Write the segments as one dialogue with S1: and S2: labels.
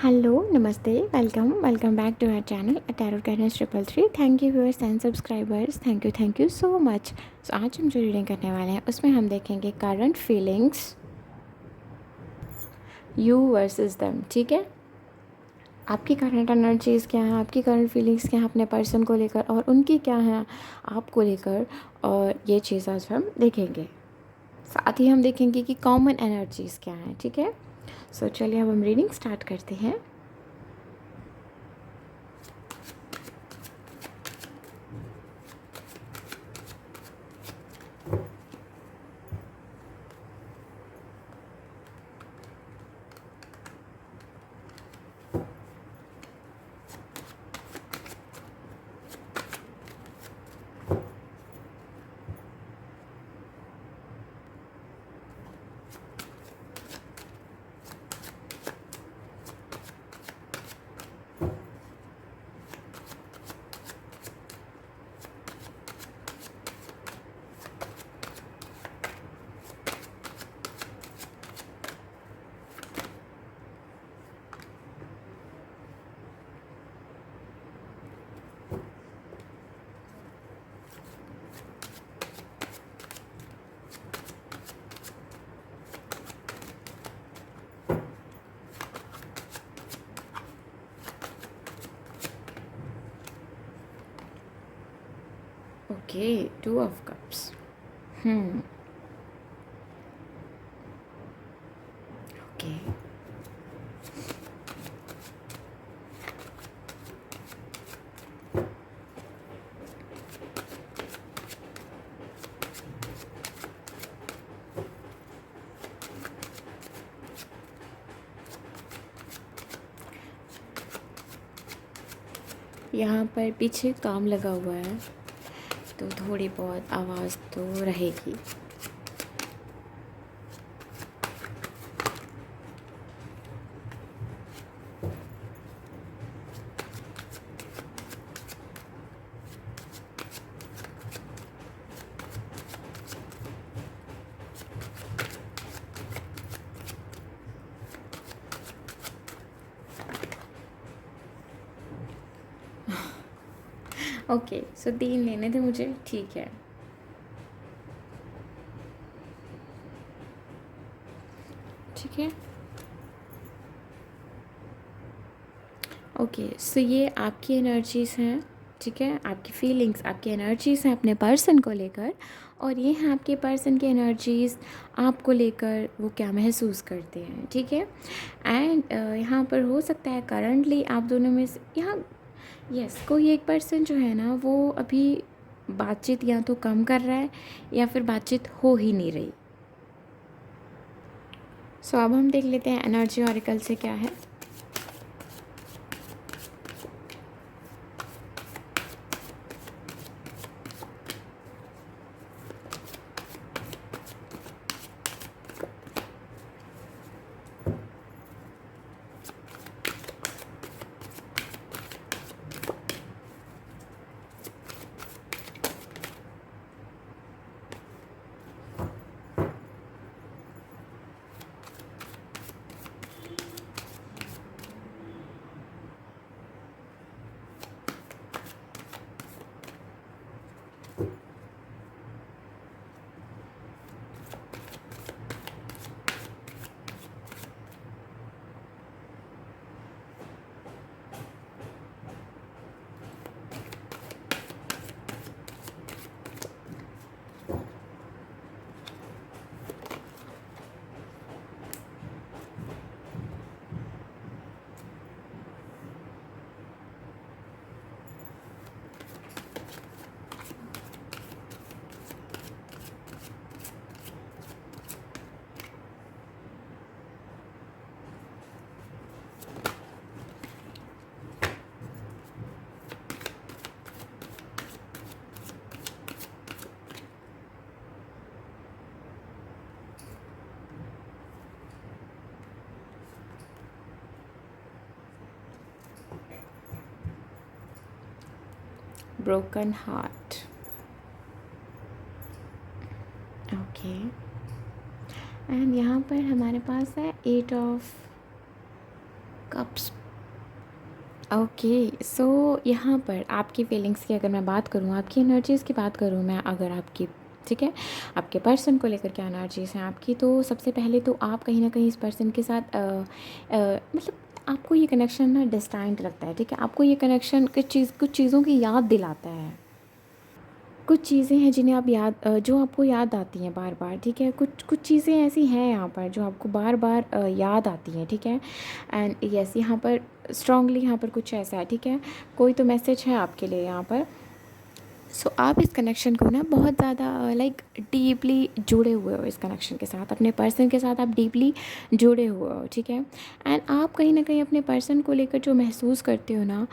S1: Hello, नमस्ते, welcome back to our channel tarot guidance 333। Thank you viewers and subscribers, thank you so much. So आज हम जो reading करने वाले हैं उसमें हम देखेंगे current feelings you versus them. ठीक है, आपकी करंट एनर्जीज़ क्या हैं, आपकी करंट फीलिंग्स क्या हैं अपने पर्सन को लेकर और उनकी क्या हैं आपको लेकर, और ये चीज़ आज हम देखेंगे। साथ ही हम देखेंगे कि कॉमन एनर्जीज़ क्या हैं। ठीक है, सो चलिए अब हम रीडिंग स्टार्ट करते हैं। Okay, 2 of Cups। ओके, यहाँ पर पीछे काम लगा हुआ है तो थोड़ी बहुत आवाज़ तो रहेगी। ओके, सो 3 लेने थे मुझे, ठीक है। ठीक है, ओके, सो ये आपकी एनर्जीज़ हैं। ठीक है, आपकी फीलिंग्स, आपकी एनर्जीज़ हैं अपने पर्सन को लेकर, और ये हैं आपके पर्सन की एनर्जीज़ आपको लेकर, वो क्या महसूस करते हैं। ठीक है, एंड यहाँ पर हो सकता है करंटली आप दोनों में से यहाँ यस कोई एक पर्सन जो है ना वो अभी बातचीत या तो कम कर रहा है या फिर बातचीत हो ही नहीं रही। सो अब हम देख लेते हैं एनर्जी ऑरिकल से क्या है। Broken heart. ओके, एंड यहाँ पर हमारे पास है 8 of कप्स। ओके, सो यहाँ पर आपकी फीलिंग्स की अगर मैं बात करूँ, आपकी एनर्जीज़ की बात करूँ मैं, अगर आपकी, ठीक है, आपके पर्सन को लेकर क्या एनर्जीज़ हैं आपकी, तो सबसे पहले तो आप कहीं ना कहीं इस पर्सन के साथ मतलब आपको ये कनेक्शन ना डिस्टेंट लगता है, ठीक है। आपको ये कनेक्शन कुछ चीज़ों की याद दिलाता है। कुछ चीज़ें हैं जिन्हें आप जो आपको याद आती हैं बार बार, ठीक है। कुछ कुछ चीज़ें ऐसी हैं यहाँ पर जो आपको बार बार याद आती हैं, ठीक है। एंड यस, यहाँ पर स्ट्रांगली यहाँ पर कुछ ऐसा है, ठीक है। कोई तो मैसेज है आपके लिए यहाँ पर। सो आप इस कनेक्शन को ना बहुत ज़्यादा लाइक डीपली जुड़े हुए हो इस कनेक्शन के साथ, अपने पर्सन के साथ आप डीपली जुड़े हुए हो, ठीक है। एंड आप कहीं ना कहीं अपने पर्सन को लेकर जो महसूस करते हो ना,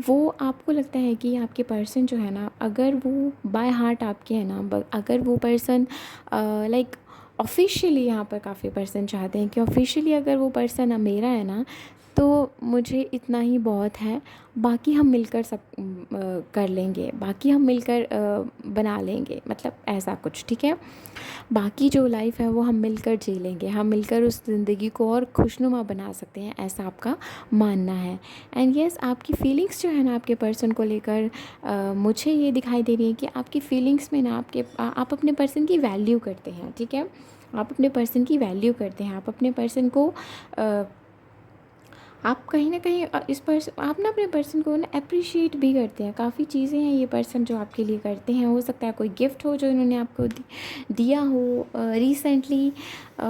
S1: वो आपको लगता है कि आपके पर्सन जो है ना, अगर वो बाय हार्ट आपके है ना, अगर वो पर्सन लाइक ऑफिशियली, यहाँ पर काफ़ी पर्सन चाहते हैं कि ऑफिशियली अगर वो पर्सन मेरा है ना, तो मुझे इतना ही बहुत है, बाकी हम मिलकर सब कर लेंगे, बाकी हम मिलकर बना लेंगे, मतलब ऐसा कुछ, ठीक है। बाकी जो लाइफ है वो हम मिलकर जी लेंगे, हम मिलकर उस ज़िंदगी को और खुशनुमा बना सकते हैं, ऐसा आपका मानना है। एंड यस, आपकी फीलिंग्स जो है ना आपके पर्सन को लेकर, मुझे ये दिखाई दे रही है कि आपकी फीलिंग्स में ना आप अपने पर्सन की वैल्यू करते हैं, ठीक है। आप अपने पर्सन की वैल्यू करते हैं, आप अपने पर्सन को आप कहीं न कहीं आप ना अपने पर्सन को ना एप्रिशिएट भी करते हैं। काफ़ी चीज़ें हैं ये पर्सन जो आपके लिए करते हैं। हो सकता है कोई गिफ्ट हो जो इन्होंने आपको दिया हो रिसेंटली,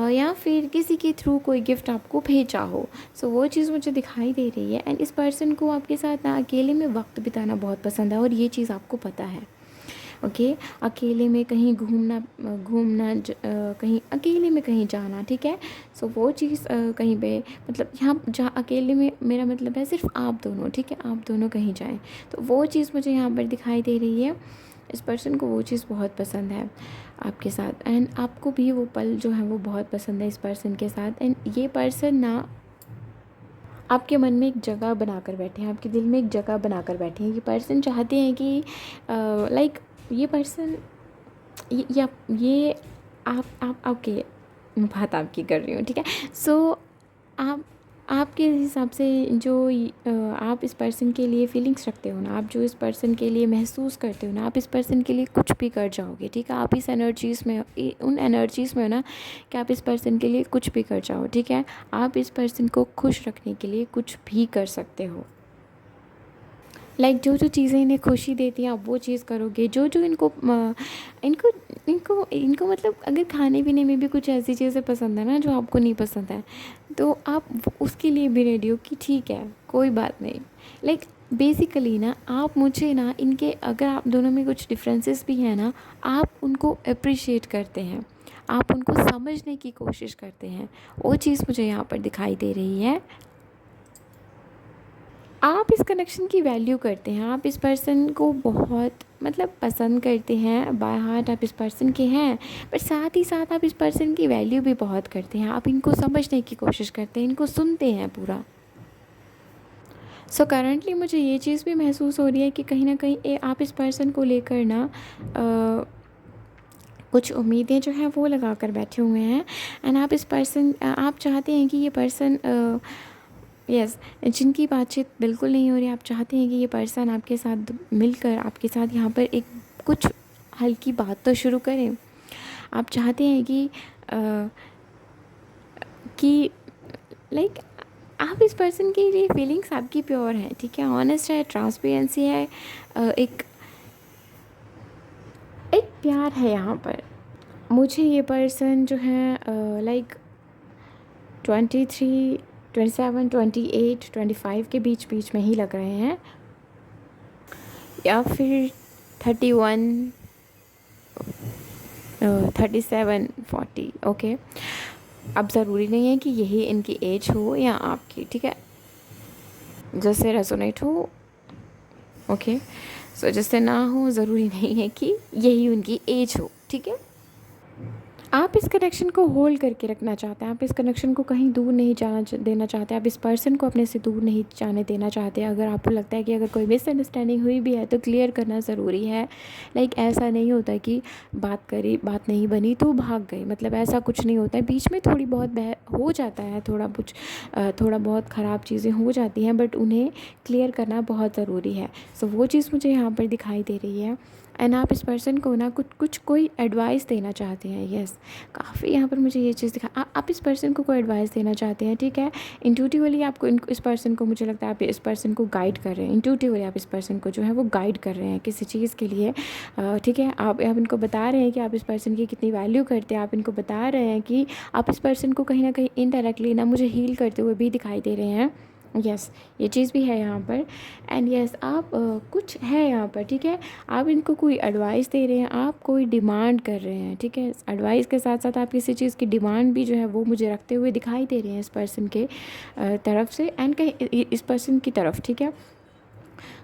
S1: या फिर किसी के थ्रू कोई गिफ्ट आपको भेजा हो। सो वो चीज़ मुझे दिखाई दे रही है। एंड इस पर्सन को आपके साथ ना अकेले में वक्त बिताना बहुत पसंद है, और ये चीज़ आपको पता है। ओके, अकेले में कहीं घूमना घूमना कहीं अकेले में कहीं जाना, ठीक है। सो वो चीज़ कहीं पे, मतलब यहाँ जहाँ अकेले में मेरा मतलब है सिर्फ आप दोनों, ठीक है, आप दोनों कहीं जाएं, तो वो चीज़ मुझे यहाँ पर दिखाई दे रही है। इस पर्सन को वो चीज़ बहुत पसंद है आपके साथ, एंड आपको भी वो पल जो है वो बहुत पसंद है इस पर्सन के साथ। एंड ये पर्सन ना आपके मन में एक जगह बनाकर बैठे हैं, आपके दिल में एक जगह बनाकर बैठे हैं। ये पर्सन चाहते हैं कि लाइक ये पर्सन ये आप ओके, मैं बात आपकी कर रही हूँ, ठीक है। सो आप आपके हिसाब से आप इस पर्सन के लिए फीलिंग्स रखते हो ना, आप जो इस पर्सन के लिए महसूस करते हो ना, आप इस पर्सन के लिए कुछ भी कर जाओगे, ठीक है। आप इस एनर्जीज़ में उन एनर्जीज़ में हो ना कि आप इस पर्सन के लिए कुछ भी कर जाओ, ठीक है। आप इस पर्सन को खुश रखने के लिए कुछ भी कर सकते हो। लाइक जो जो चीज़ें इन्हें खुशी देती हैं आप वो चीज़ करोगे, जो जो इनको इनको इनको मतलब अगर खाने पीने में भी कुछ ऐसी चीज़ें पसंद है ना जो आपको नहीं पसंद है, तो आप उसके लिए भी रेडी हो कि ठीक है, कोई बात नहीं। लाइक बेसिकली ना आप मुझे ना इनके, अगर आप दोनों में कुछ डिफरेंसेस भी हैं ना, आप उनको अप्रिशिएट करते हैं, आप उनको समझने की कोशिश करते हैं। वो चीज़ मुझे यहाँ पर दिखाई दे रही है। आप इस कनेक्शन की वैल्यू करते हैं, आप इस पर्सन को बहुत मतलब पसंद करते हैं, बाय हार्ट आप इस पर्सन के हैं, पर साथ ही साथ आप इस पर्सन की वैल्यू भी बहुत करते हैं, आप इनको समझने की कोशिश करते हैं, इनको सुनते हैं पूरा। सो करंटली मुझे ये चीज़ भी महसूस हो रही है कि कहीं ना कहीं आप इस पर्सन को लेकर ना कुछ उम्मीदें जो हैं वो लगा कर बैठे हुए हैं। एंड आप चाहते हैं कि ये पर्सन यस, जिनकी बातचीत बिल्कुल नहीं हो रही, आप चाहते हैं कि ये पर्सन आपके साथ मिलकर आपके साथ यहाँ पर एक कुछ हल्की बात तो शुरू करें। आप चाहते हैं कि लाइक आप इस पर्सन के लिए फीलिंग्स आपकी प्योर हैं, ठीक है, ऑनेस्ट है, ट्रांसपेरेंसी है, एक एक प्यार है यहाँ पर। मुझे ये पर्सन जो है लाइक 23, 27, 28, 25 के बीच बीच में ही लग रहे हैं, या फिर 31, 37, 40। ओके, अब ज़रूरी नहीं है कि यही इनकी एज हो या आपकी, ठीक है, जैसे रेजोनेट हो। ओके, सो जैसे ना हो, ज़रूरी नहीं है कि यही उनकी एज हो, ठीक है। आप इस कनेक्शन को होल्ड करके रखना चाहते हैं, आप इस कनेक्शन को कहीं दूर नहीं देना चाहते, आप इस पर्सन को अपने से दूर नहीं जाने देना चाहते। अगर आपको लगता है कि अगर कोई मिसअंडरस्टैंडिंग हुई भी है तो क्लियर करना ज़रूरी है। लाइक ऐसा नहीं होता कि बात करी, बात नहीं बनी तो भाग गए, मतलब ऐसा कुछ नहीं होता है। बीच में थोड़ी बहुत हो जाता है, थोड़ा बहुत ख़राब चीज़ें हो जाती हैं, बट उन्हें क्लियर करना बहुत ज़रूरी है। सो वो चीज़ मुझे यहाँ पर दिखाई दे रही है। एंड आप इस पर्सन को ना कुछ कोई एडवाइस देना चाहते हैं। यस, काफ़ी यहाँ पर मुझे ये चीज़ आप इस पर्सन को कोई एडवाइस देना चाहते हैं, ठीक है। इंट्यूटिवली आपको इस पर्सन को, मुझे लगता है आप इस पर्सन को गाइड कर रहे हैं। इंट्यूटिवली आप इस पर्सन को जो है वो गाइड कर रहे हैं किसी चीज़ के लिए, ठीक है। आप इनको बता रहे हैं कि आप इस पर्सन की कितनी वैल्यू करते हैं। आप इनको बता रहे हैं कि आप इस पर्सन को कहीं ना कहीं इनडायरेक्टली ना मुझे हील करते हुए भी दिखाई दे रहे हैं। यस, ये चीज़ भी है यहाँ पर। एंड यस, आप कुछ है यहाँ पर, ठीक है। आप इनको कोई एडवाइस दे रहे हैं, आप कोई डिमांड कर रहे हैं, ठीक है। एडवाइस के साथ साथ आप किसी चीज़ की डिमांड भी जो है वो मुझे रखते हुए दिखाई दे रहे हैं इस पर्सन के तरफ से, एंड कहीं इस पर्सन की तरफ, ठीक है।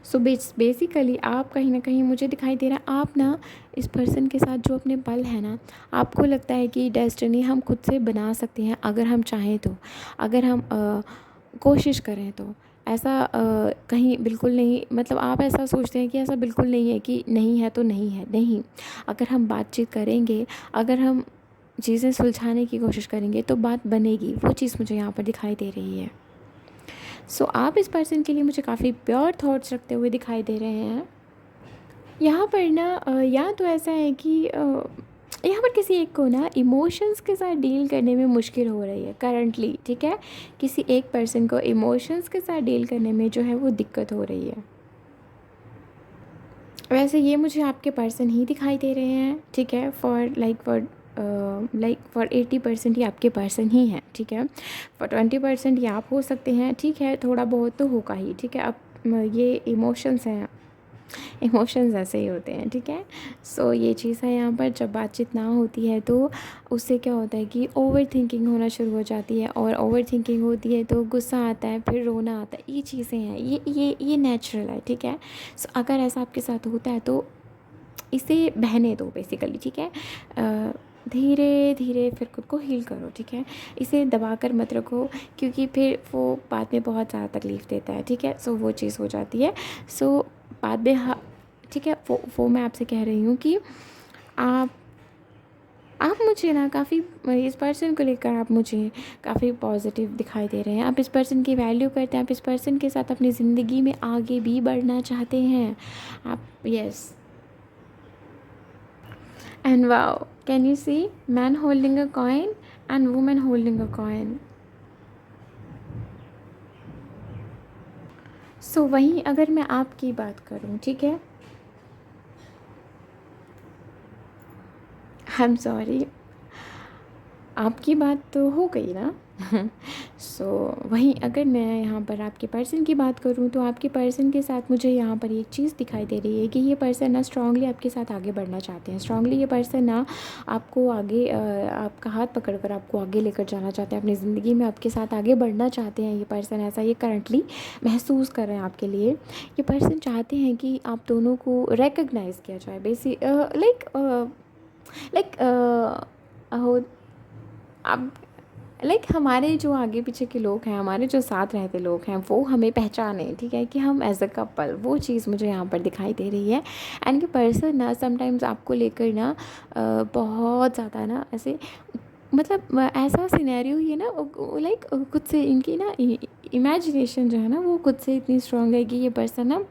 S1: सो बेसिकली आप कहीं ना कहीं, मुझे दिखाई दे रहा है आप ना इस पर्सन के साथ जो अपने पल है ना, आपको लगता है कि डेस्टिनी हम खुद से बना सकते हैं अगर हम चाहें तो, अगर हम कोशिश करें तो। ऐसा कहीं बिल्कुल नहीं, मतलब आप ऐसा सोचते हैं कि ऐसा बिल्कुल नहीं है कि नहीं है तो नहीं है, नहीं। अगर हम बातचीत करेंगे, अगर हम चीज़ें सुलझाने की कोशिश करेंगे तो बात बनेगी। वो चीज़ मुझे यहाँ पर दिखाई दे रही है। सो आप इस पर्सन के लिए मुझे काफ़ी प्योर थॉट्स रखते हुए दिखाई दे रहे हैं। यहाँ पर ना या तो ऐसा है कि यहाँ पर किसी एक को ना इमोशंस के साथ डील करने में मुश्किल हो रही है करंटली, ठीक है। किसी एक पर्सन को इमोशंस के साथ डील करने में जो है वो दिक्कत हो रही है। वैसे ये मुझे आपके पर्सन ही दिखाई दे रहे हैं, ठीक है। फॉर 80% ये आपके पर्सन ही हैं, ठीक है। फॉर 20% ये आप हो सकते हैं, ठीक है। थोड़ा बहुत तो होगा ही, ठीक है। अब ये इमोशंस हैं, इमोशंस ऐसे ही होते हैं, ठीक है। सो ये चीज़ है यहाँ पर। जब बातचीत ना होती है तो उससे क्या होता है कि ओवर थिंकिंग होना शुरू हो जाती है, और ओवर थिंकिंग होती है तो गुस्सा आता है, फिर रोना आता है। ये चीज़ें हैं, ये नेचुरल है, ठीक है। सो अगर ऐसा आपके साथ होता है तो इसे बहने दो बेसिकली, ठीक है। धीरे धीरे फिर खुद को हील करो, ठीक है। इसे दबा कर मत रखो, क्योंकि फिर वो बाद में बहुत ज़्यादा तकलीफ़ देता है, ठीक है। सो वो चीज़ हो जाती है। सो बाद में ठीक है, वो मैं आपसे कह रही हूँ कि आप मुझे ना काफ़ी, इस पर्सन को लेकर आप मुझे काफ़ी पॉजिटिव दिखाई दे रहे हैं। आप इस पर्सन की वैल्यू करते हैं, आप इस पर्सन के साथ अपनी ज़िंदगी में आगे भी बढ़ना चाहते हैं आप। Yes, and wow, can you see man holding a coin and woman holding a coin? सो वहीं अगर मैं आपकी बात करूं, ठीक है, आई एम सॉरी, आपकी बात तो हो गई ना। सो वहीं अगर मैं यहाँ पर आपके पर्सन की बात करूँ तो आपके पर्सन के साथ मुझे यहाँ पर एक चीज़ दिखाई दे रही है कि ये पर्सन ना स्ट्रांगली आपके साथ आगे बढ़ना चाहते हैं। स्ट्रांगली ये पर्सन ना आपको आगे, आपका हाथ पकड़कर आपको आगे लेकर जाना चाहते हैं, अपनी ज़िंदगी में आपके साथ आगे बढ़ना चाहते हैं। ये पर्सन ऐसा ये करंटली महसूस कर रहे हैं आपके लिए। ये पर्सन चाहते हैं कि आप दोनों को रिकग्नाइज़ किया जाए, लाइक हो अब, लाइक हमारे जो आगे पीछे के लोग हैं, हमारे जो साथ रहते लोग हैं, वो हमें पहचाने, ठीक है, कि हम एज अ कपल, वो चीज़ मुझे यहाँ पर दिखाई दे रही है। एंड ये पर्सन ना समटाइम्स आपको लेकर ना बहुत ज़्यादा ना ऐसे, मतलब ऐसा सिनेरियो ही है ना, लाइक खुद से इनकी ना इमेजिनेशन जो है ना वो खुद से इतनी स्ट्रॉन्ग है कि ये पर्सन ना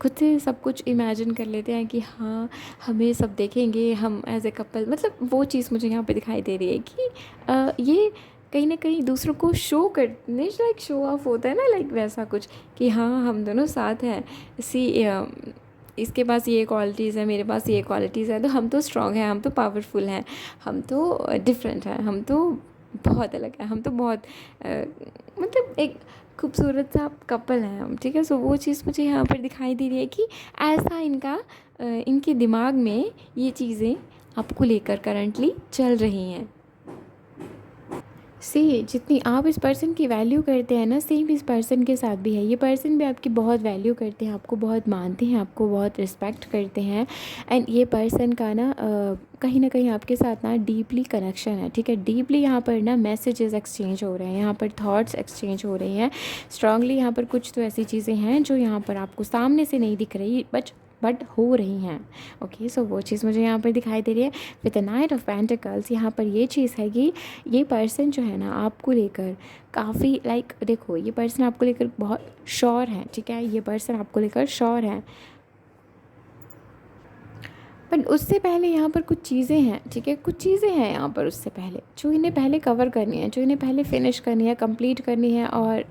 S1: खुद से सब कुछ इमेजिन कर लेते हैं कि हाँ हमें सब देखेंगे हम एज ए कपल। मतलब वो चीज़ मुझे यहाँ पे दिखाई दे रही है कि ये कहीं ना कहीं दूसरों को शो करने, लाइक शो ऑफ होता है ना, लाइक वैसा कुछ कि हाँ हम दोनों साथ हैं, इसके पास ये क्वालिटीज़ है, मेरे पास ये क्वालिटीज़ है, तो हम तो स्ट्रॉन्ग हैं, हम तो पावरफुल हैं, हम तो डिफरेंट हैं, हम तो बहुत अलग है, हम तो बहुत मतलब एक खूबसूरत सा कपल हैं हम, ठीक है। सो वो चीज़ मुझे यहाँ पर दिखाई दे रही है कि ऐसा इनके दिमाग में ये चीज़ें आपको लेकर करंटली चल रही हैं। सी जितनी आप इस पर्सन की वैल्यू करते हैं ना, सेम इस पर्सन के साथ भी है। ये पर्सन भी आपकी बहुत वैल्यू करते हैं, आपको बहुत मानते हैं, आपको बहुत रिस्पेक्ट करते हैं। एंड ये पर्सन का ना कहीं ना कहीं आपके साथ ना डीपली कनेक्शन है, ठीक है। डीपली यहाँ पर ना मैसेजेस एक्सचेंज हो रहे हैं, यहाँ पर थॉट्स एक्सचेंज हो रहे हैं स्ट्रांगली। यहाँ पर कुछ तो ऐसी चीज़ें हैं जो यहाँ पर आपको सामने से नहीं दिख रही बट हो रही हैं। ओके, सो वो चीज़ मुझे यहाँ पर दिखाई दे रही है with the night of pentacles. यहाँ पर ये चीज़ है कि ये पर्सन जो है ना आपको लेकर काफ़ी देखो, ये पर्सन आपको लेकर बहुत श्योर है, ठीक है। ये पर्सन आपको लेकर श्योर है, पर उससे पहले यहाँ पर कुछ चीज़ें हैं, ठीक है। कुछ चीज़ें हैं यहाँ पर उससे पहले जो इन्हें पहले कवर करनी है, जो इन्हें पहले फिनिश करनी है, कंप्लीट करनी है। और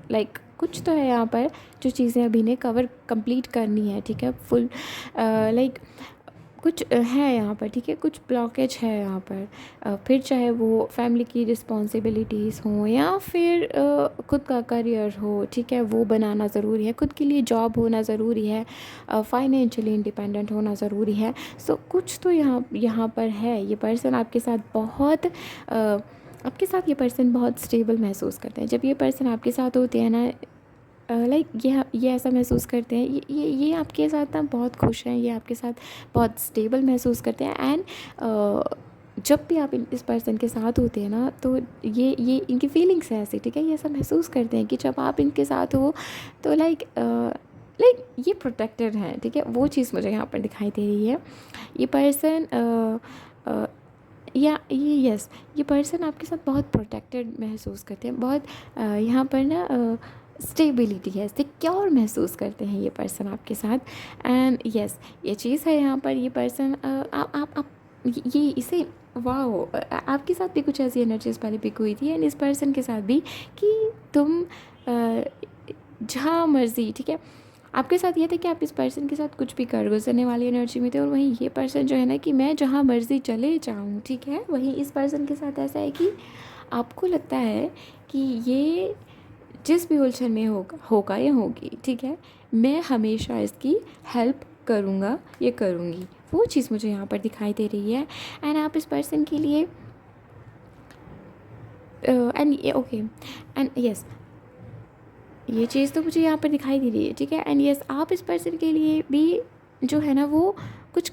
S1: कुछ तो है यहाँ पर जो चीज़ें अभी इन्हें कंप्लीट करनी है, ठीक है। फुल कुछ है यहाँ पर, ठीक है। कुछ ब्लॉकेज है यहाँ पर। फिर चाहे वो फैमिली की रिस्पॉन्सिबिलिटीज़ हों या फिर खुद का करियर हो, ठीक है, वो बनाना ज़रूरी है। खुद के लिए जॉब होना ज़रूरी है, फाइनेंशियली इंडिपेंडेंट होना ज़रूरी है। सो कुछ तो यहाँ पर है। ये पर्सन आपके साथ ये पर्सन बहुत स्टेबल महसूस करते हैं। जब ये पर्सन आपके साथ होते हैं ना, ये ऐसा महसूस करते हैं, ये आपके साथ ना बहुत खुश हैं, ये आपके साथ बहुत स्टेबल महसूस करते हैं। एंड जब भी आप इस पर्सन के साथ होते हैं ना, तो ये इनकी फीलिंग्स है ऐसी, ठीक है। ये ऐसा महसूस करते हैं कि जब आप इनके साथ हो तो ये प्रोटेक्टेड हैं, ठीक है। वो चीज़ मुझे यहाँ पर दिखाई दे रही है। ये पर्सन ये पर्सन आपके साथ बहुत प्रोटेक्टेड महसूस करते हैं, बहुत यहाँ पर ना स्टेबिलिटी है, सिक्योर महसूस करते हैं ये पर्सन आपके साथ। एंड यस, ये चीज़ है यहाँ पर। ये पर्सन आप ये इसे वाओ, आपके साथ भी कुछ ऐसी एनर्जीज पहले पिक हुई थी एंड इस पर्सन के साथ भी कि तुम जहाँ मर्जी, ठीक है। आपके साथ ये था कि आप इस पर्सन के साथ कुछ भी कर गुजरने वाली एनर्जी में थे। और वहीं ये पर्सन जो है ना कि मैं जहाँ मर्जी चले जाऊँ, ठीक है। वहीं इस पर्सन के साथ ऐसा है कि आपको लगता है कि ये जिस भी उलझन में होगा या होगी, ठीक है, मैं हमेशा इसकी हेल्प करूँगा, ये करूँगी। वो चीज़ मुझे यहाँ पर दिखाई दे रही है। एंड आप इस पर्सन के लिए एंड यस, ये चीज़ तो मुझे यहाँ पर दिखाई दे रही है, ठीक है। एंड यस, आप इस पर्सन के लिए भी जो है ना वो कुछ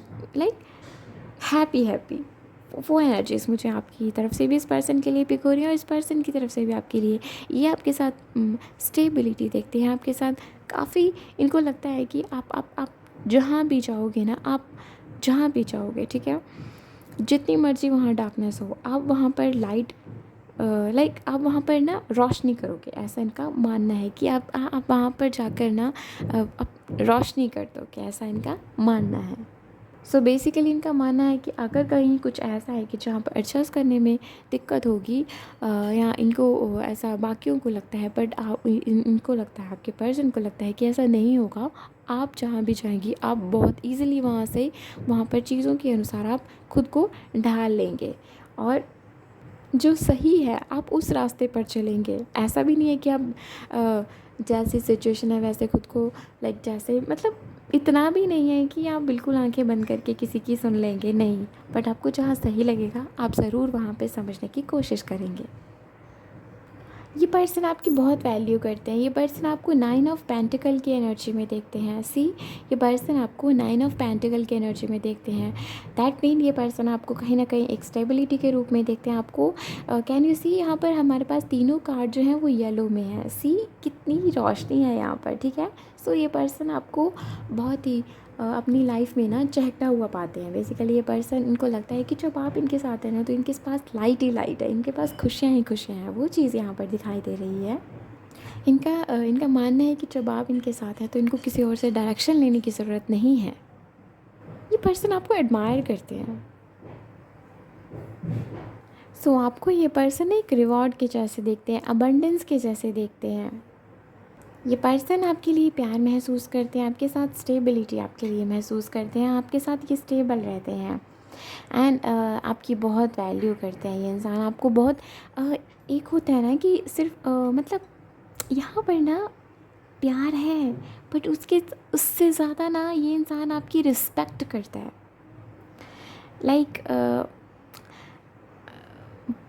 S1: हैप्पी वो एनर्जीज मुझे आपकी तरफ से भी इस पर्सन के लिए पिक हो रही है और इस पर्सन की तरफ से भी आपके लिए। ये आपके साथ स्टेबिलिटी देखते हैं, आपके साथ काफ़ी इनको लगता है कि आप जहाँ भी जाओगे ना, आप जहाँ भी जाओगे, ठीक है, जितनी मर्जी वहाँ डार्कनेस हो, आप वहाँ पर आप वहाँ पर ना रोशनी करोगे। ऐसा इनका मानना है कि आप वहाँ पर जाकर ना आप रोशनी कर दोगे, ऐसा इनका मानना है। सो बेसिकली इनका मानना है कि अगर कहीं कुछ ऐसा है कि जहाँ पर एडजस्ट करने में दिक्कत होगी या इनको ऐसा बाकियों को लगता है, बट इनको लगता है, आपके पर्सन को लगता है कि ऐसा नहीं होगा। आप जहाँ भी जाएंगी आप बहुत इजीली वहाँ पर चीज़ों के अनुसार आप खुद को ढाल लेंगे और जो सही है आप उस रास्ते पर चलेंगे। ऐसा भी नहीं है कि आप जैसी सिचुएशन है वैसे खुद को जैसे इतना भी नहीं है कि आप बिल्कुल आंखें बंद करके किसी की सुन लेंगे, नहीं। बट आपको जहाँ सही लगेगा आप ज़रूर वहाँ पे समझने की कोशिश करेंगे। ये पर्सन आपकी बहुत वैल्यू करते हैं। ये पर्सन आपको 9 ऑफ पेंटिकल की एनर्जी में देखते हैं। ये पर्सन आपको 9 ऑफ पेंटिकल की एनर्जी में देखते हैं। दैट मीन ये पर्सन आपको कहीं ना कहीं एक स्टेबिलिटी के रूप में देखते हैं। आपको कैन यू सी, यहाँ पर हमारे पास तीनों कार्ड जो हैं वो येलो में है। कितनी रोशनी है यहाँ पर, ठीक है। सो ये पर्सन आपको बहुत ही अपनी लाइफ में ना चहकता हुआ पाते हैं। बेसिकली ये पर्सन, इनको लगता है कि जब आप इनके साथ हैं ना तो इनके पास लाइट ही लाइट है, इनके पास खुशियाँ ही खुशियाँ हैं। वो चीज़ यहाँ पर दिखाई दे रही है। इनका मानना है कि जब आप इनके साथ हैं तो इनको किसी और से डायरेक्शन लेने की ज़रूरत नहीं है। ये पर्सन आपको एडमायर करते हैं। सो आपको ये पर्सन एक रिवॉर्ड के जैसे देखते हैं, अबंडेंस के जैसे देखते हैं। ये पर्सन आपके लिए प्यार महसूस करते हैं, आपके साथ स्टेबिलिटी आपके लिए महसूस करते हैं, आपके साथ ये स्टेबल रहते हैं। एंड आपकी बहुत वैल्यू करते हैं ये इंसान। आपको बहुत एक होता है ना कि सिर्फ यहाँ पर ना प्यार है, बट उससे ज़्यादा ना ये इंसान आपकी रिस्पेक्ट करता है।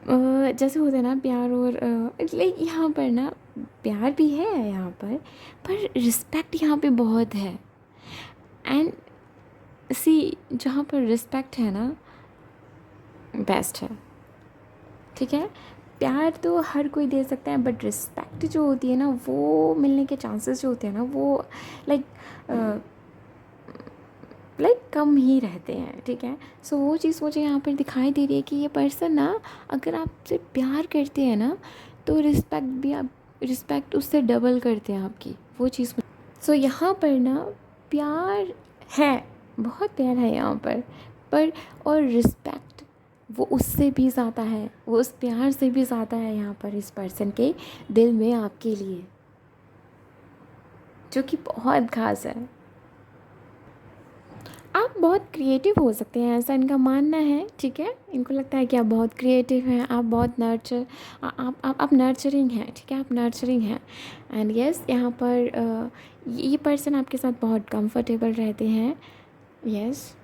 S1: जैसे होता है ना प्यार और लाइक यहाँ पर ना प्यार भी है यहाँ पर रिस्पेक्ट यहाँ पे बहुत है। एंड सी, जहाँ पर रिस्पेक्ट है ना, बेस्ट है, ठीक है। प्यार तो हर कोई दे सकता है, बट रिस्पेक्ट जो होती है ना, वो मिलने के चांसेस जो होते हैं ना, वो लाइक कम ही रहते हैं, ठीक है। सो वो चीज़ मुझे यहाँ पर दिखाई दे रही है कि ये पर्सन ना, अगर आपसे प्यार करते हैं ना, तो रिस्पेक्ट भी आप, रिस्पेक्ट उससे डबल करते हैं आपकी, वो चीज़। सो यहाँ पर ना प्यार है, बहुत प्यार है यहाँ पर और रिस्पेक्ट वो उससे भी ज़्यादा है, वो उस प्यार से भी ज़्यादा है यहाँ पर इस पर्सन के दिल में आपके लिए, जो कि बहुत ख़ास है। आप बहुत क्रिएटिव हो सकते हैं, ऐसा इनका मानना है, ठीक है। इनको लगता है कि आप बहुत क्रिएटिव हैं, आप बहुत आप नर्चरिंग हैं, ठीक है, आप नर्चरिंग हैं। एंड यस, यहाँ पर ये पर्सन आपके साथ बहुत कंफर्टेबल रहते हैं। यस,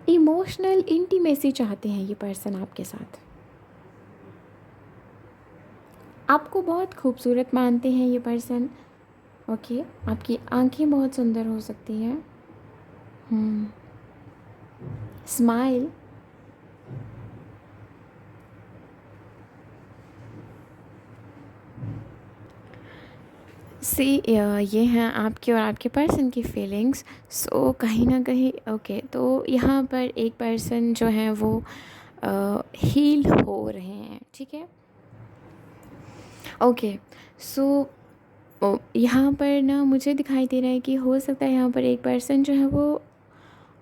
S1: इमोशनल इंटीमेसी चाहते हैं ये पर्सन आपके साथ, आपको बहुत खूबसूरत मानते हैं ये पर्सन। ओके, आपकी आंखें बहुत सुंदर हो सकती हैं। स्माइल, सी, ये हैं आपकी और आपके पर्सन की फीलिंग्स। सो कहीं ना कहीं ओके, तो यहाँ पर एक पर्सन जो है वो हील हो रहे हैं, ठीक है। ओके, सो यहाँ पर ना मुझे दिखाई दे रहा है कि हो सकता है यहाँ पर एक पर्सन जो है वो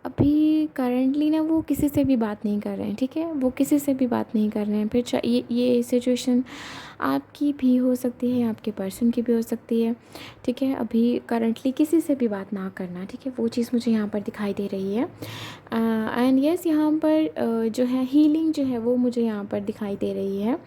S1: अभी करंटली ना वो किसी से भी बात नहीं कर रहे हैं, ठीक है, वो किसी से भी बात नहीं कर रहे हैं। फिर ये सिचुएशन आपकी भी हो सकती है, आपके पर्सन की भी हो सकती है, ठीक है। अभी करंटली किसी से भी बात ना करना, ठीक है, वो चीज़ मुझे यहाँ पर दिखाई दे रही है। एंड यस, यहाँ पर जो है हीलिंग जो है वो मुझे यहाँ पर दिखाई दे रही है,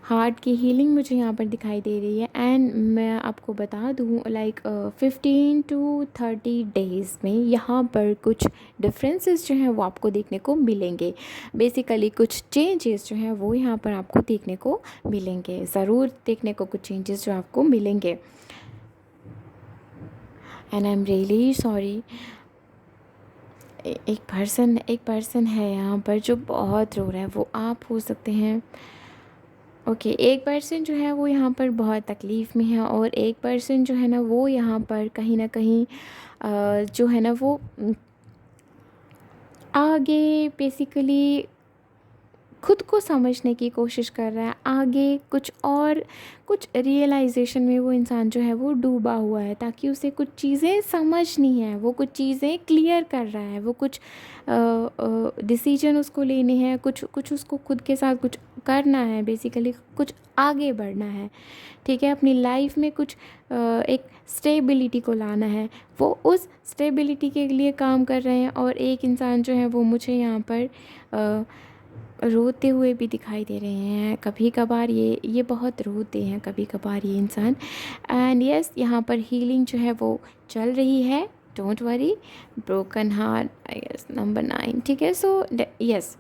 S1: हार्ट की हीलिंग मुझे यहाँ पर दिखाई दे रही है। एंड मैं आपको बता दूँ, लाइक 15 to 30 डेज़ में यहाँ पर कुछ डिफरेंसेस जो हैं वो आपको देखने को मिलेंगे। बेसिकली कुछ चेंजेस जो हैं वो यहाँ पर आपको देखने को मिलेंगे, ज़रूर देखने को कुछ चेंजेस जो आपको मिलेंगे। And I am really sorry, एक पर्सन है यहाँ पर जो बहुत रो रहा है, वो आप हो सकते हैं। ओके, एक पर्सन जो है वो यहाँ पर बहुत तकलीफ़ में है, और एक पर्सन जो है ना वो यहाँ पर कहीं ना कहीं जो है ना वो आगे बेसिकली खुद को समझने की कोशिश कर रहा है, आगे कुछ रियलाइजेशन में वो इंसान जो है वो डूबा हुआ है, ताकि उसे कुछ चीज़ें समझनी है, वो कुछ चीज़ें क्लियर कर रहा है, वो कुछ डिसीजन उसको लेने हैं, कुछ उसको खुद के साथ कुछ करना है, बेसिकली कुछ आगे बढ़ना है, ठीक है। अपनी लाइफ में कुछ एक स्टेबिलिटी को लाना है, वो उस स्टेबिलिटी के लिए काम कर रहे हैं। और एक इंसान जो है वो मुझे यहाँ पर रोते हुए भी दिखाई दे रहे हैं, कभी कभार ये बहुत रोते हैं कभी कभार ये इंसान। एंड यस, यहाँ पर हीलिंग जो है वो चल रही है, don't worry. Broken heart, I guess number 9, ठीक है। सो यस,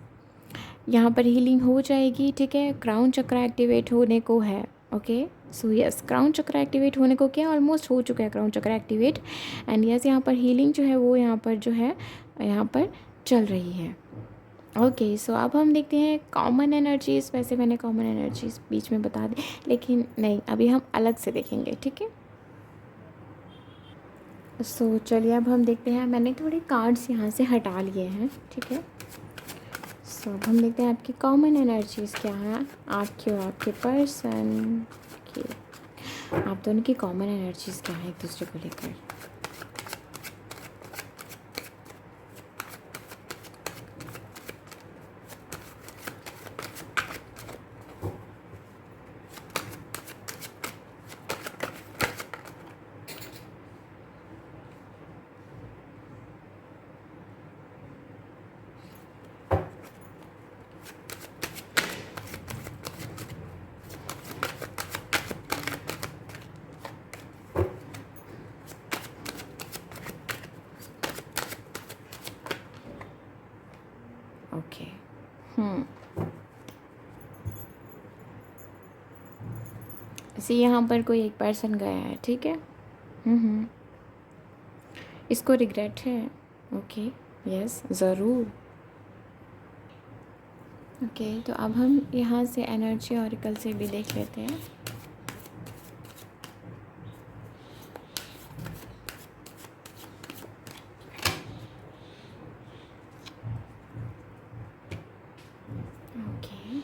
S1: यहाँ पर हीलिंग हो जाएगी, ठीक है। क्राउन चक्र एक्टिवेट होने को है, ओके। सो यस, क्राउन चक्र एक्टिवेट होने को क्या ऑलमोस्ट हो चुका है क्राउन चक्र एक्टिवेट। एंड यस, यहाँ पर हीलिंग जो है वो यहाँ पर जो है यहाँ पर चल रही है। ओके, सो अब हम देखते हैं कॉमन एनर्जीज़। वैसे मैंने कॉमन एनर्जीज़ बीच में बता दी, लेकिन नहीं, अभी हम अलग से देखेंगे, ठीक है। सो चलिए अब हम देखते हैं, मैंने थोड़े कार्ड्स यहाँ से हटा लिए हैं, ठीक है। सो अब हम देखते हैं आपकी कॉमन एनर्जीज़ क्या है, आपकी और आपके पर्सन की, आप दोनों की कॉमन एनर्जीज़ क्या है एक दूसरे को लेकर। सी यहाँ पर कोई एक पर्सन गया है, ठीक है। हम्म। इसको रिग्रेट है। ओके, यस ज़रूर। ओके, तो अब हम यहाँ से एनर्जी ऑरिकल से भी देख लेते हैं। ओके,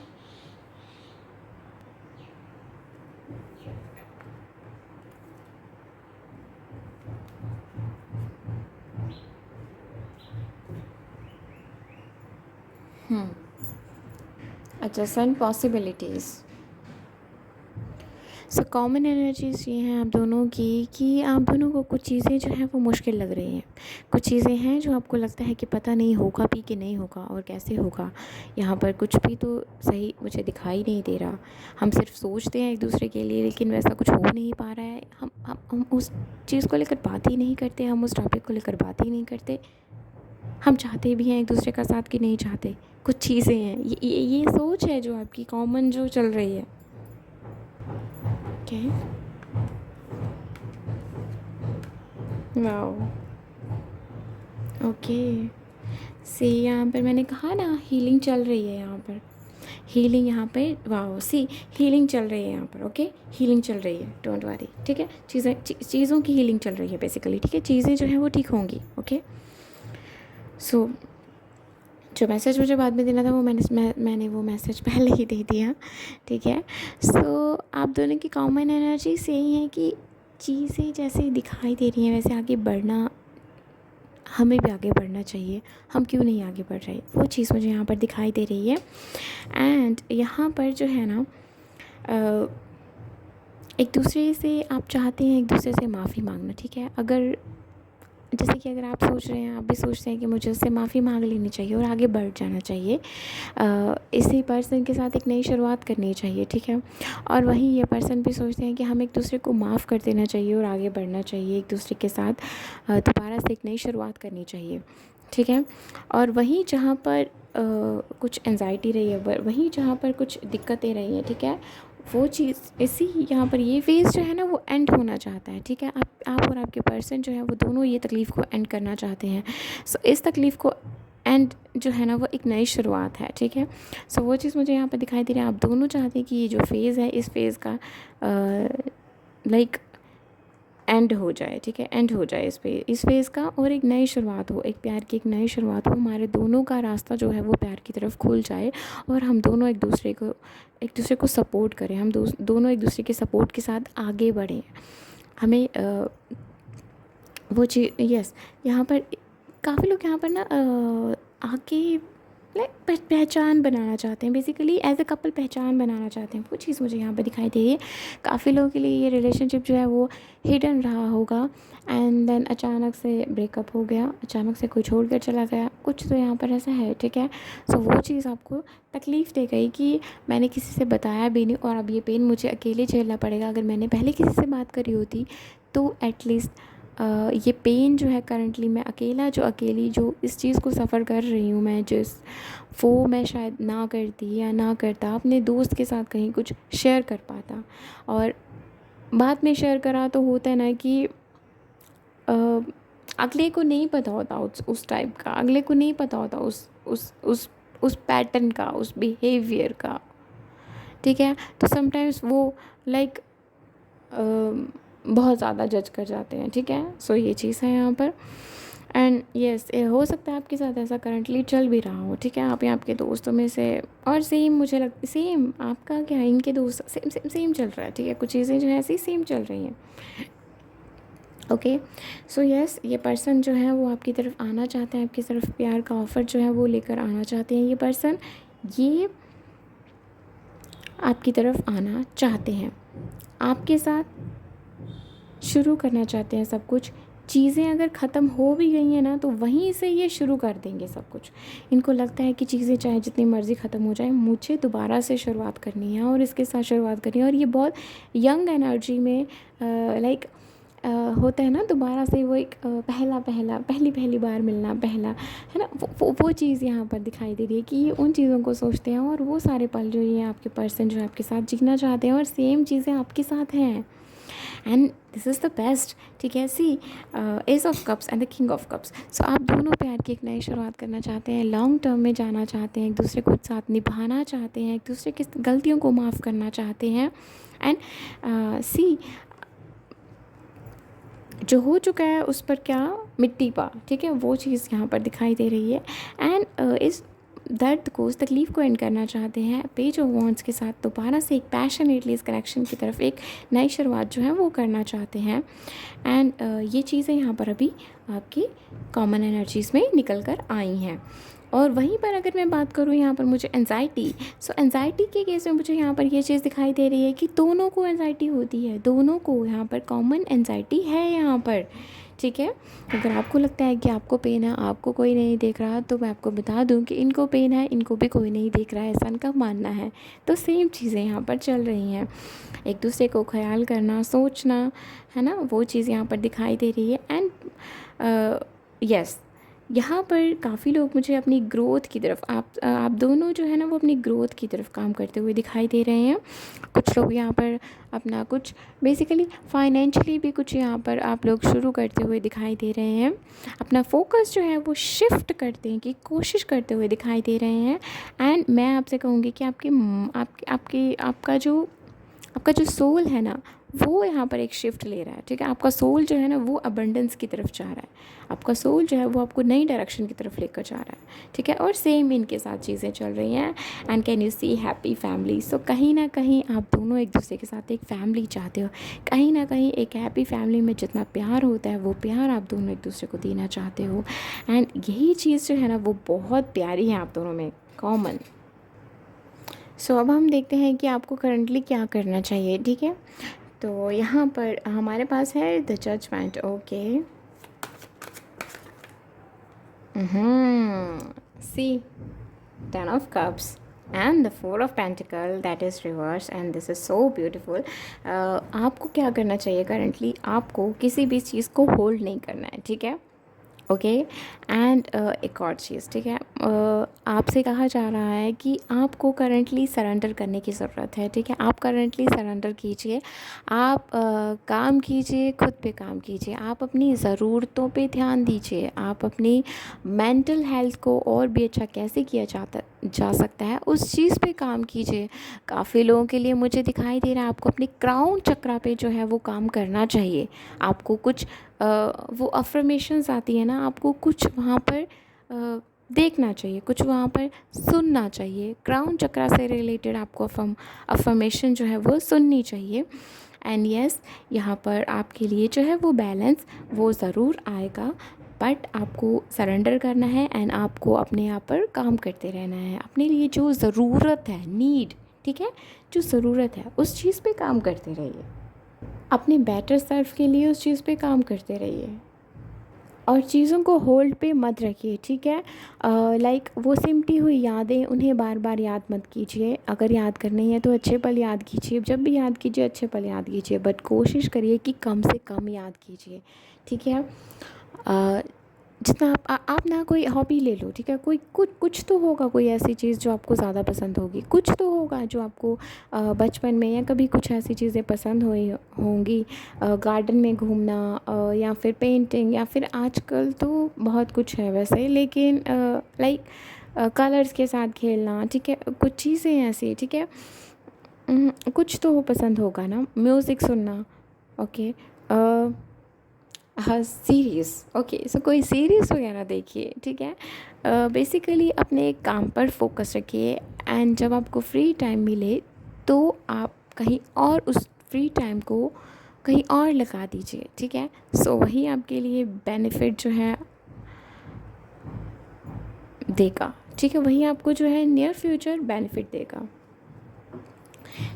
S1: अच्छा, सन पॉसिबिलिटीज़। सो कॉमन एनर्जीज़ ये हैं आप दोनों की कि आप दोनों को कुछ चीज़ें जो हैं वो मुश्किल लग रही हैं। कुछ चीज़ें हैं जो आपको लगता है कि पता नहीं होगा भी कि नहीं होगा और कैसे होगा। यहाँ पर कुछ भी तो सही मुझे दिखाई नहीं दे रहा। हम सिर्फ सोचते हैं एक दूसरे के लिए, लेकिन वैसा कुछ हो नहीं पा रहा है। हम उस चीज़ को लेकर बात ही नहीं करते, हम उस टॉपिक को लेकर बात ही नहीं करते। हम चाहते भी हैं एक दूसरे का साथ कि नहीं चाहते। कुछ चीज़ें हैं, ये सोच है जो आपकी कॉमन जो चल रही है। Okay, wow, okay. सी यहाँ पर मैंने कहा ना, हीलिंग चल रही है यहाँ पर। हीलिंग यहाँ पे, वाओ, सी हीलिंग चल रही है यहाँ पर। ओके, हीलिंग चल रही है, डोंट वरी, ठीक है। चीज़ों की हीलिंग चल रही है बेसिकली, ठीक है। चीज़ें जो है वो ठीक होंगी। ओके, सो जो मैसेज मुझे बाद में देना था वो मैंने वो मैसेज पहले ही दे दिया, ठीक है। सो आप दोनों की कॉमन एनर्जी यही है कि चीज़ें जैसे दिखाई दे रही हैं वैसे आगे बढ़ना, हमें भी आगे बढ़ना चाहिए। हम क्यों नहीं आगे बढ़ रहे, वो चीज़ मुझे यहाँ पर दिखाई दे रही है। एंड यहाँ पर जो है ना, एक दूसरे से आप चाहते हैं एक दूसरे से माफ़ी मांगना, ठीक है। अगर जैसे कि अगर आप सोच रहे हैं, आप भी सोचते हैं कि मुझे उससे माफ़ी मांग लेनी चाहिए और आगे बढ़ जाना चाहिए, इसी पर्सन के साथ एक नई शुरुआत करनी चाहिए, ठीक है। और वहीं ये पर्सन भी सोचते हैं कि हम एक दूसरे को माफ़ कर देना चाहिए और आगे बढ़ना चाहिए, एक दूसरे के साथ दोबारा से एक नई शुरुआत करनी चाहिए, ठीक है। और वहीं जहाँ पर कुछ एंजाइटी रही है, वहीं जहाँ पर कुछ दिक्कतें रही हैं, ठीक है, वो चीज़ इसी यहाँ पर ये फेज़ जो है ना वो एंड होना चाहता है, ठीक है। आप और आपके पर्सन जो है वो दोनों ये तकलीफ़ को एंड करना चाहते हैं। सो इस तकलीफ़ को एंड जो है ना वो एक नई शुरुआत है, ठीक है। सो वो चीज़ मुझे यहाँ पर दिखाई दे रही है। आप दोनों चाहते हैं कि ये जो फेज़ है, इस फेज़ का लाइक एंड हो जाए, ठीक है। एंड हो जाए इस फेज़ का, और एक नई शुरुआत हो, एक प्यार की एक नई शुरुआत हो। हमारे दोनों का रास्ता जो है वो प्यार की तरफ खुल जाए और हम दोनों एक दूसरे को सपोर्ट करें। हम दोनों एक दूसरे के सपोर्ट के साथ आगे बढ़ें। हमें वो चीज़, यस, यहाँ पर काफ़ी लोग यहाँ पर ना आगे लाइक पहचान बनाना चाहते हैं, बेसिकली एज अ कपल पहचान बनाना चाहते हैं। वो चीज़ मुझे यहाँ पर दिखाई दे रही है। काफ़ी लोगों के लिए ये रिलेशनशिप जो है वो हिडन रहा होगा, एंड देन अचानक से ब्रेकअप हो गया, अचानक से कोई छोड़ कर चला गया, कुछ तो यहाँ पर ऐसा है, ठीक है। सो वो चीज़ आपको तकलीफ़ दे गई कि मैंने किसी से बताया भी नहीं और अब ये पेन मुझे अकेले झेलना पड़ेगा। अगर मैंने पहले किसी से बात करी होती तो एटलीस्ट ये पेन जो है करंटली मैं अकेली जो इस चीज़ को सफ़र कर रही हूँ मैं, वो मैं शायद ना करती या ना करता, अपने दोस्त के साथ कहीं कुछ शेयर कर पाता। और बाद में शेयर करा तो होता है ना कि अगले को नहीं पता होता उस टाइप का, अगले को नहीं पता होता उस पैटर्न का, उस बिहेवियर का, ठीक है। तो समटाइम्स वो लाइक बहुत ज़्यादा जज कर जाते हैं, ठीक है। सो ये चीज़ है यहाँ पर। एंड यस, हो सकता है आपके साथ ऐसा करंटली चल भी रहा हो, ठीक है। आप या आपके दोस्तों में से, और सेम मुझे सेम आपका क्या, इनके दोस्त सेम चल रहा है, ठीक है। कुछ चीज़ें जो है ऐसी सेम चल रही हैं। ओके, सो यस, ये पर्सन जो है वो आपकी तरफ आना चाहते हैं, आपकी तरफ प्यार का ऑफ़र जो है वो लेकर आना चाहते हैं। ये पर्सन ये आपकी तरफ आना चाहते हैं, आपके साथ शुरू करना चाहते हैं सब कुछ। चीज़ें अगर ख़त्म हो भी गई हैं ना तो वहीं से ये शुरू कर देंगे सब कुछ। इनको लगता है कि चीज़ें चाहे जितनी मर्ज़ी ख़त्म हो जाए, मुझे दोबारा से शुरुआत करनी है और इसके साथ शुरुआत करनी है। और ये बहुत यंग एनर्जी में लाइक होता है ना दोबारा से वो एक पहली बार मिलना पहला, है ना, वो चीज़ यहाँ पर दिखाई दे रही है कि ये उन चीज़ों को सोचते हैं और वो सारे पल जो ये आपके पर्सन जो आपके साथ जीना चाहते हैं और सेम चीज़ें आपके साथ हैं। And this is the best, ठीक है। See ace of cups and the king of cups. So आप दोनों प्यार की एक नई शुरुआत करना चाहते हैं, लॉन्ग टर्म में जाना चाहते हैं, एक दूसरे को साथ निभाना चाहते हैं, एक दूसरे की गलतियों को माफ़ करना चाहते हैं। एंड सी जो हो चुका है उस पर क्या मिट्टी पा, ठीक है, वो चीज़ यहाँ पर दिखाई दे रही है। एंड इस दर्द को, उस तकलीफ़ को एंड करना चाहते हैं पेज ऑफ वॉन्ड्स के साथ, दोबारा से एक पैशनेटली इस कनेक्शन की तरफ एक नई शुरुआत जो है वो करना चाहते हैं। एंड ये चीज़ें यहाँ पर अभी आपकी कॉमन एनर्जीज़ में निकल कर आई हैं। और वहीं पर अगर मैं बात करूँ यहाँ पर मुझे एंजाइटी, सो एंजाइटी के केस में मुझे यहाँ पर ये चीज़ दिखाई दे रही है कि दोनों को एंजाइटी होती है, दोनों को यहाँ पर कॉमन एंजाइटी है यहाँ पर, ठीक है। अगर आपको लगता है कि आपको पेन है, आपको कोई नहीं देख रहा, तो मैं आपको बता दूं कि इनको पेन है, इनको भी कोई नहीं देख रहा है, ऐसा इनका मानना है। तो सेम चीज़ें यहाँ पर चल रही हैं, एक दूसरे को ख्याल करना, सोचना, है ना, वो चीज़ यहाँ पर दिखाई दे रही है। एंड यस, यहाँ पर काफ़ी लोग मुझे अपनी ग्रोथ की तरफ, आप दोनों जो है ना वो अपनी ग्रोथ की तरफ काम करते हुए दिखाई दे रहे हैं। कुछ लोग यहाँ पर अपना कुछ बेसिकली फाइनेंशियली भी कुछ यहाँ पर आप लोग शुरू करते हुए दिखाई दे रहे हैं, अपना फोकस जो है वो शिफ्ट करते हैं की कोशिश करते हुए दिखाई दे रहे हैं। एंड मैं आपसे कहूँगी कि आपका जो सोल है ना वो यहाँ पर एक शिफ्ट ले रहा है, ठीक है। आपका सोल जो है ना वो अबंडेंस की तरफ जा रहा है, आपका सोल जो है वो आपको नई डायरेक्शन की तरफ लेकर जा रहा है, ठीक है। और सेम इनके साथ चीज़ें चल रही हैं। And can you see happy family, so कहीं ना कहीं आप दोनों एक दूसरे के साथ एक फैमिली चाहते हो, कहीं ना कहीं एक हैप्पी फैमिली में जितना प्यार होता है वो प्यार आप दोनों एक दूसरे को देना चाहते हो। एंड यही चीज़ जो है ना वो बहुत प्यारी है आप दोनों में कॉमन। सो अब हम देखते हैं कि आपको करंटली क्या करना चाहिए, ठीक है। तो यहाँ पर हमारे पास है the judgment, okay. See 10 of cups and the 4 of pentacle, that is reverse, and this is so beautiful. आपको क्या करना चाहिए करंटली, आपको किसी भी चीज़ को होल्ड नहीं करना है, ठीक है, ओके। एंड एक और चीज़, ठीक है, आपसे कहा जा रहा है कि आपको करंटली सरेंडर करने की ज़रूरत है, ठीक है। आप करंटली सरेंडर कीजिए, आप काम कीजिए, खुद पे काम कीजिए, आप अपनी ज़रूरतों पे ध्यान दीजिए, आप अपनी मेंटल हेल्थ को और भी अच्छा कैसे किया जा सकता है उस चीज़ पे काम कीजिए। काफ़ी लोगों के लिए मुझे दिखाई दे रहा है आपको अपनी क्राउन चक्रा पे जो है वो काम करना चाहिए। आपको कुछ वो अफर्मेशंस आती है ना, आपको कुछ वहाँ पर देखना चाहिए, कुछ वहाँ पर सुनना चाहिए। क्राउन चक्रा से रिलेटेड आपको अफर्मेशन जो है वो सुननी चाहिए। एंड यस, यहाँ पर आपके लिए जो है वो बैलेंस वो ज़रूर आएगा, बट आपको सरेंडर करना है एंड आपको अपने आप पर काम करते रहना है। अपने लिए जो ज़रूरत है, नीड, ठीक है, जो ज़रूरत है उस चीज़ पे काम करते रहिए, अपने बेटर सेल्फ के लिए उस चीज़ पे काम करते रहिए और चीज़ों को होल्ड पे मत रखिए, ठीक है। लाइक वो सिमटी हुई यादें, उन्हें बार बार याद मत कीजिए। अगर याद करनी है तो अच्छे पल याद कीजिए, जब भी याद कीजिए अच्छे पल याद कीजिए, बट कोशिश करिए कि कम से कम याद कीजिए, ठीक है। जितना आप ना कोई हॉबी ले लो, ठीक है, कोई कुछ तो होगा, कोई ऐसी चीज़ जो आपको ज़्यादा पसंद होगी, कुछ तो होगा जो आपको बचपन में या कभी कुछ ऐसी चीज़ें पसंद हुई होंगी, गार्डन में घूमना, या फिर पेंटिंग, या फिर आजकल तो बहुत कुछ है वैसे, लेकिन लाइक कलर्स के साथ खेलना, ठीक है, कुछ चीज़ें ऐसी, ठीक है। कुछ तो पसंद होगा ना, म्यूज़िक सुनना, ओके। हाँ, सीरीज़, ओके, सो कोई सीरीज़ वगैरह देखिए, ठीक है। बेसिकली अपने काम पर फोकस रखिए एंड जब आपको फ्री टाइम मिले तो आप कहीं और उस फ्री टाइम को कहीं और लगा दीजिए, ठीक है। सो वही आपके लिए बेनिफिट जो है देगा, ठीक है, वही आपको जो है नियर फ्यूचर बेनिफिट देगा।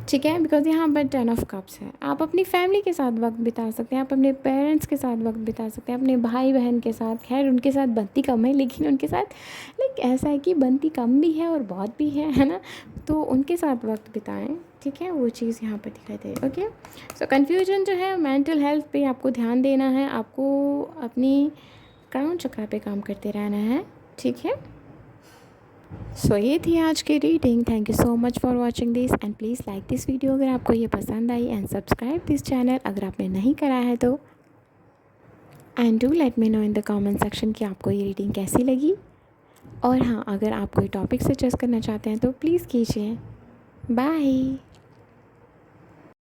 S1: ठीक है, बिकॉज़ यहाँ पर 10 ऑफ कप्स है। आप अपनी फैमिली के साथ वक्त बिता सकते हैं, आप अपने पेरेंट्स के साथ वक्त बिता सकते हैं, अपने भाई बहन के साथ। खैर उनके साथ बनती कम है, लेकिन उनके साथ लाइक ऐसा है कि बनती कम भी है और बहुत भी है ना। तो उनके साथ वक्त बिताएं, ठीक है, वो चीज़ यहाँ पर दिखाई दे रही है। ओके, सो कन्फ्यूजन जो है, मेंटल हेल्थ पे आपको ध्यान देना है, आपको अपनी क्राउन चक्रा पे काम करते रहना है, ठीक है। सो ये थी आज की reading. Thank you so much for watching this and please like this video अगर आपको ये पसंद आई, एंड सब्सक्राइब दिस चैनल अगर आपने नहीं करा है तो। And do let me know in the comment section कि आपको ये रीडिंग कैसी लगी। और हाँ, अगर आप कोई टॉपिक सजेस्ट करना चाहते हैं तो प्लीज़ कीजिए। बाय।